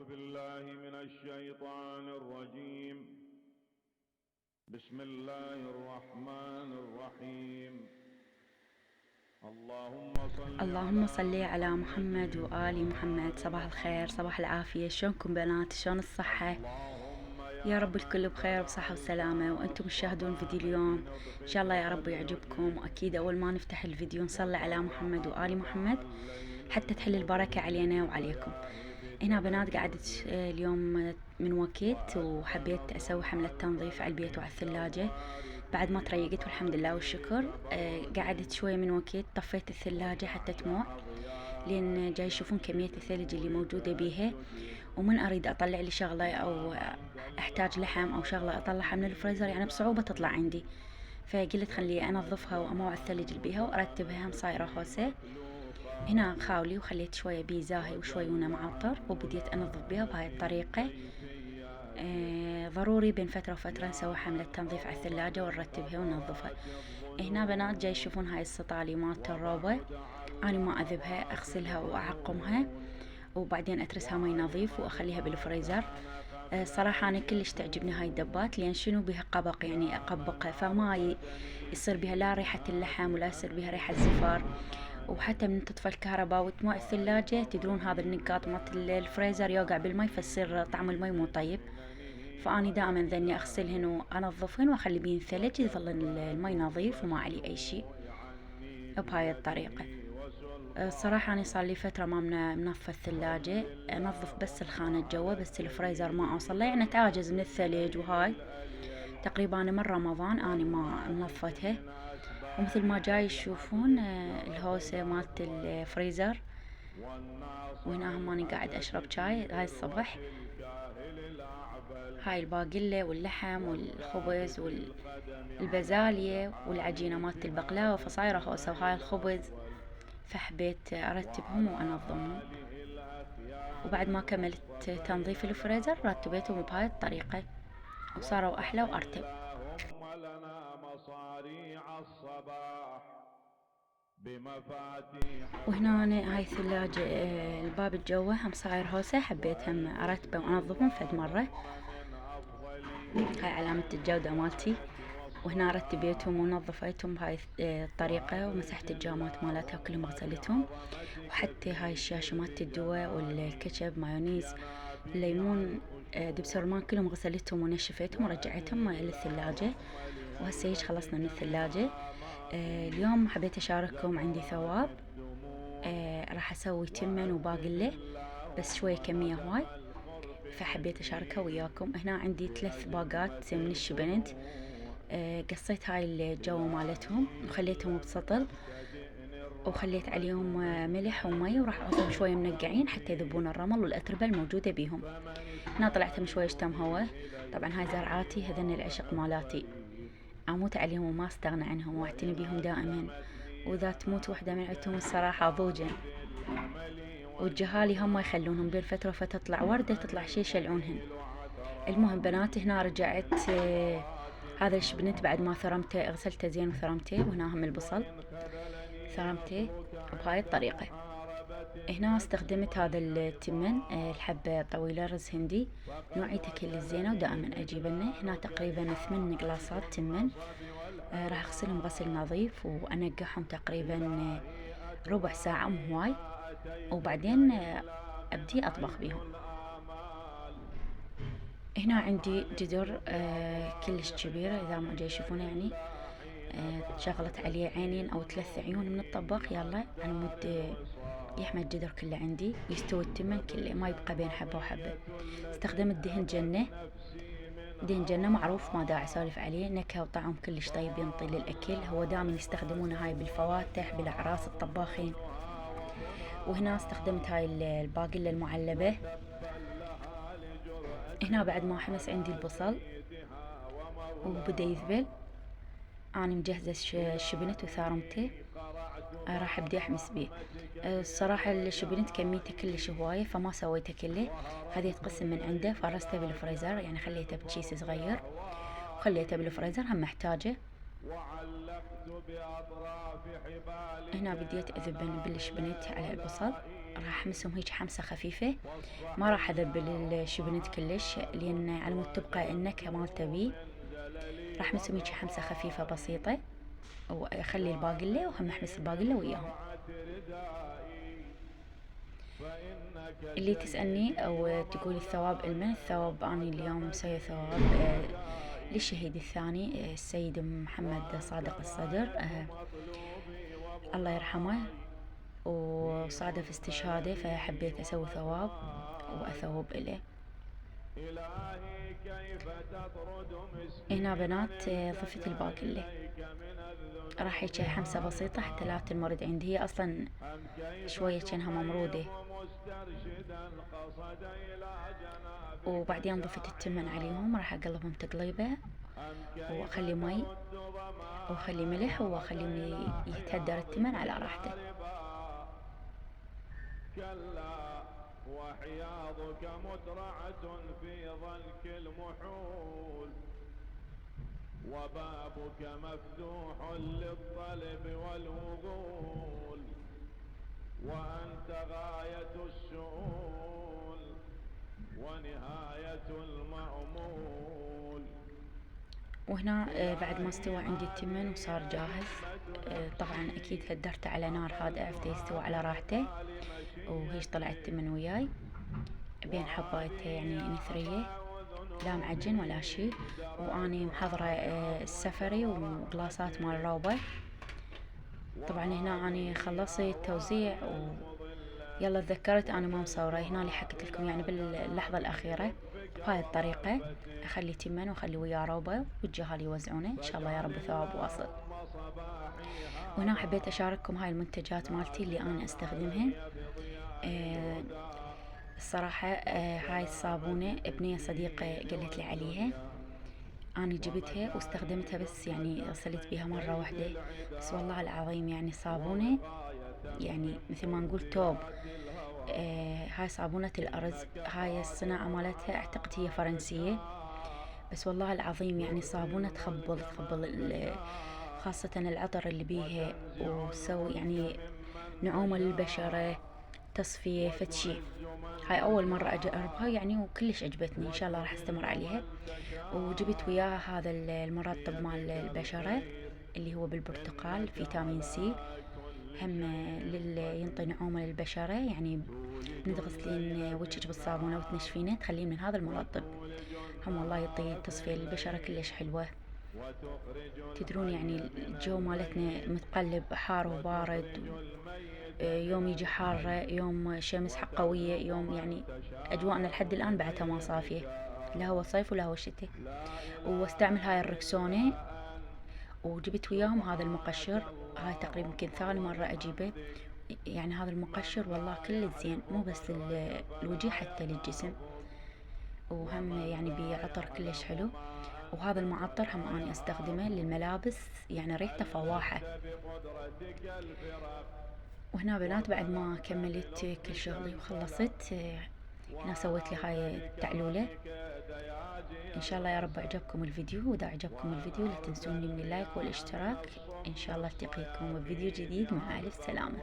بالله من الشيطان الرجيم. بسم الله الرحمن الرحيم. اللهم صل على محمد وآل محمد. صباح الخير، صباح العافية. شلونكم بنات؟ شلون الصحة؟ يا رب الكل بخير وبصحة وسلامة. وانتم تشاهدون فيديو اليوم ان شاء الله يا رب يعجبكم. واكيد اول ما نفتح الفيديو نصلي على محمد وآل محمد حتى تحل البركة علينا وعليكم. هنا بنات قعدت اليوم من وقت وحبيت اسوي حملة تنظيف على البيت وعلى الثلاجة بعد ما تريقت والحمد لله والشكر. قعدت شوية من وقت طفيت الثلاجة حتى تموع، لان جاي يشوفون كمية الثلج اللي موجودة بيها. ومن اريد اطلع لي شغلة او احتاج لحم او شغلة اطلعها من الفريزر يعني بصعوبة تطلع عندي، فقلت خلي انظفها واموع الثلج اللي بيها وارتبها. هم صايرة هوسة هنا خاولي، وخليت شوية بيزاهي وشوي ونه معطر وبديت انظف بيها بهاي الطريقة. ضروري بين فترة وفترة نسوي حملة تنظيف على الثلاجة ونرتبها وننظفها. هنا بنات جاي يشوفون هاي السطالي مالت الروبة، أنا ما أذبها، أغسلها وأعقمها وبعدين أترسها مي نظيف وأخليها بالفريزر. صراحة أنا كلش تعجبني هاي الدبات، لأن شنو بها قبق يعني أقبقها، فما يصير بها لا ريحة اللحم ولا يصير بها ريحة زفار. وحتى من تطفى الكهرباء وتموع الثلاجة تدرون هذا النقاط مالت الفريزر يوقع بالمي فيصير طعم المي مو طيب. فأني دائما ذني أغسلهن وأنظفهن وأخلي بين ثلج يظل المي نظيف وما عليه أي شيء بهاي الطريقة. الصراحة أنا صار لي فترة ما منظفة الثلاجة، أنظف بس الخانة جوا، بس الفريزر ما أوصل له يعني أتعاجز من الثلج. وهاي تقريبا من رمضان أنا ما منظفتها. ومثل ما جاي تشوفون الهوسة مالت الفريزر، وهنا هم أنا قاعد أشرب شاي هاي الصبح. هاي الباقلة واللحم والخبز والبزالية والعجينة مالت البقلاوة فصايرة هوسة، وهاي الخبز فحبيت أرتبهم وأنظمهم. وبعد ما كملت تنظيف الفريزر رتبتهم بهاي الطريقة وصاروا أحلى وأرتب. وهنا أنا هاي الثلاجة الباب الجوه هم صاير هوسة، حبيت هم أرتبه وأنظفهم فد مرة. هاي علامة الجودة مالتي. وهنا رتبيتهم ونظفتهم بهاي الطريقة ومسحت الجامات مالتها كلهم غسلتهم. وحتى هاي الشاشة مالت الدواء والكاتشب مايونيز الليمون دبس رمان كلهم غسلتهم ونشفتهم ورجعتهم للثلاجة. وهسه هيج خلصنا من الثلاجة. اليوم حبيت أشارككم عندي ثواب. راح أسوي تمن وباقلة بس شوية كمية هواي، فحبيت أشاركها وياكم. هنا عندي 3 باقات من الشبنت. قصيت هاي الجو مالتهم وخليتهم بسطل وخليت عليهم ملح ومي وراح أحطهم شوية منقعين حتى يذوبون الرمل والأتربة الموجودة بيهم. هنا طلعتهم شوية شتم هوا. طبعا هاي زرعاتي هذن العشق مالاتي، أموت عليهم وما استغنى عنهم واعتني بيهم دائما. وإذا تموت وحدة من عندهم الصراحة ضوجا. والجهالي هم يخلونهم بين فترة وفترة تطلع وردة تطلع شي يشلعونهن. المهم بناتي هنا رجعت هذا الشبنت بعد ما ثرمته غسلته زين وثرمته. وهنا هم البصل ثرمته بهاي الطريقة. هنا استخدمت هذا التمن الحبة طويلة رز هندي نوعيته كل زينة ودائما أجيب لنا. هنا تقريبا 8 قلاصات تمن. راح أغسلهم غسل نظيف وأنقعهم تقريبا ربع ساعة مو هواي، وبعدين أبدي أطبخ بيهم. هنا عندي جدر كلش كبيرة إذا ما جاي يشوفونه يعني. شغلت عليه عينين أو 3 عيون من الطباخ يلا على مود يحمى الجدر كله عندي يستوي التمن كله ما يبقى بين حبة وحبة. استخدمت دهن جنة. دهن جنة معروف ما داعي أسولف عليه، نكهة وطعم كلش طيب ينطي للأكل. هو دائما يستخدمونه هاي بالفواتح بالأعراس الطباخين. وهنا استخدمت هاي الباقلة المعلبة. هنا بعد ما حمس عندي البصل وبدأ يذبل أنا مجهزة الشبنت وثارمته. راح أبدي أحمس بيه. الصراحة الشبنت كميته كلش هواية فما سويته كله، هذه تقسم من عنده فرزته بالفريزر يعني خليته بكيس صغير وخليته بالفريزر هم محتاجه. هنا بديت أذبن بالشبنت على البصل راح احمسهم هيك حمسة خفيفة، ما راح اذبل الشبنت كلش لان على مود تبقى النكهة مالته بيه. راح احمسهم هيك حمسة خفيفة بسيطة، واخلي الباقلة وهم احمس الباقلة وياهم. اللي تسألني او تقول الثواب لمن، الثواب اني اليوم مسوية ثواب للشهيد الثاني السيد محمد صادق الصدر، الله يرحمه، وصادف استشهاده فحبيت اسوي ثواب واثوب إليه. هنا بنات ضفت الباقلة، راح هيك حمسة بسيطة حتى لا تنمرد عندي، هي اصلا شوية كأنها ممرودة. وبعدين ضفت التمن عليهم، راح اقلبهم تقليبة واخلي مي واخلي ملح واخليهم يتهدر التمن على راحته. وحياضك مترعة في ضنك المحول، وبابك مفتوح للطلب والوغول، وأنت غاية الشؤون ونهاية المأمول. وهنا بعد ما استوى عندي التمن وصار جاهز، طبعا اكيد هدرته على نار هادئة حتى يستوى على راحته. وهيش طلع التمن وياي بين حبايته يعني نثرية، لا معجن ولا شي. واني محضرة السفري وقلاصات مال روبة. طبعا هنا اني خلصت التوزيع يلا تذكرت انا ما مصورة، هنا اللي حكيت لكم يعني باللحظة الاخيرة. بهاي الطريقة اخلي تمن واخلي وياه روبة والجهال يوزعونه ان شاء الله يا رب ثواب واصل. وهنا حبيت اشارككم هاي المنتجات مالتي اللي انا استخدمها. الصراحة هاي الصابونة ابنية صديقة قالت لي عليها، أنا جبتها واستخدمتها بس يعني غسلت بيها مرة واحدة، بس والله العظيم يعني صابونة يعني مثل ما نقول توب. هاي صابونة الأرز، هاي الصناعة مالتها أعتقد هي فرنسية، بس والله العظيم يعني صابونة تخبل خاصة العطر اللي بيها، وسوي يعني نعومة للبشرة، تصفية فتشي. هاي أول مرة أجربها يعني وكلش عجبتني، إن شاء الله راح استمر عليها. وجبت وياها هذا المرطب مال البشرة اللي هو بالبرتقال فيتامين سي، هم ينطي نعومة للبشرة، يعني تغسلين وجهك بالصابونة وتنشفينه تخلين من هذا المرطب، هم والله يعطي تصفية للبشرة كلش حلوة. تدرون يعني الجو مالتنا متقلب حار وبارد، يوم يجي حارة يوم شمس حق قوية، يوم يعني أجواءنا لحد الآن بعدها ما صافية، لا هو صيف ولا هو شتاء. واستعمل هاي الركسونة، وجبت وياهم هذا المقشر، هاي تقريبا يمكن ثاني مرة أجيبه. يعني هذا المقشر والله كله زين، مو بس الوجه حتى للجسم، وهم يعني بعطر كلش حلو. وهذا المعطر هم أنا أستخدمه للملابس، يعني ريحته فواحة. وهنا بنات بعد ما كملت كل شغلي وخلصت، هنا سويت لي هاي التعلولة. ان شاء الله يا رب عجبكم الفيديو، واذا عجبكم الفيديو لا تنسوني من اللايك والاشتراك. ان شاء الله التقيكم بفيديو جديد، مع الف سلامة.